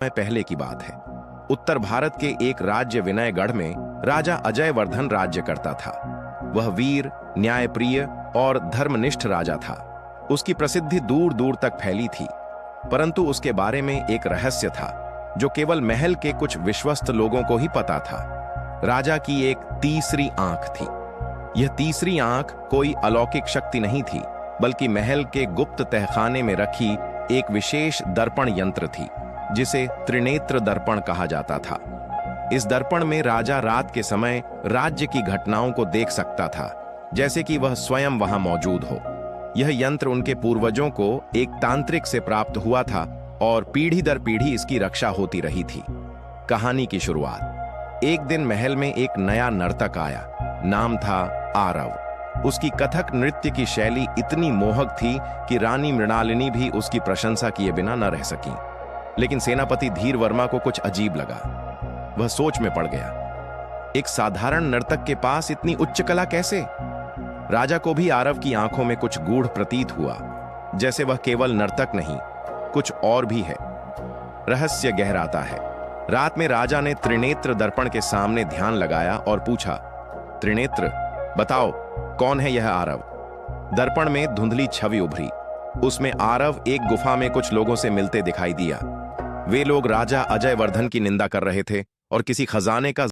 समय पहले की बात है। उत्तर भारत के एक राज्य विनयगढ़ में राजा अजयवर्धन राज्य करता था। वह वीर, न्यायप्रिय और धर्मनिष्ठ राजा था। उसकी प्रसिद्धि दूर दूर तक फैली थी, परंतु उसके बारे में एक रहस्य था जो केवल महल के कुछ विश्वस्त लोगों को ही पता था। राजा की एक तीसरी आंख थी। यह तीसरी आंख कोई अलौकिक शक्ति नहीं थी, बल्कि महल के गुप्त तहखाने में रखी एक विशेष दर्पण यंत्र थी, जिसे त्रिनेत्र दर्पण कहा जाता था। इस दर्पण में राजा रात के समय राज्य की घटनाओं को देख सकता था, जैसे कि वह स्वयं वहां मौजूद हो। यह यंत्र उनके पूर्वजों को एक तांत्रिक से प्राप्त हुआ था और पीढ़ी दर पीढ़ी इसकी रक्षा होती रही थी। कहानी की शुरुआत। एक दिन महल में एक नया नर्तक आया। नाम था आरव। उसकी कथक नृत्य की शैली इतनी मोहक थी कि रानी मृणालिनी भी उसकी प्रशंसा किए बिना न रह सकी। लेकिन सेनापति धीर वर्मा को कुछ अजीब लगा। वह सोच में पड़ गया, एक साधारण नर्तक के पास इतनी उच्च कला कैसे? राजा को भी आरव की आंखों में कुछ गूढ़ प्रतीत हुआ, जैसे वह केवल नर्तक नहीं, कुछ और भी है। रहस्य गहराता है। रात में राजा ने त्रिनेत्र दर्पण के सामने ध्यान लगाया और पूछा, त्रिनेत्र, बताओ कौन है यह आरव? दर्पण में धुंधली छवि उभरी। उसमें आरव एक गुफा में कुछ लोगों से मिलते दिखाई दिया। वे लोग राजा अजयवर्धन की निंदा कर रहे थे और किसी खजाने का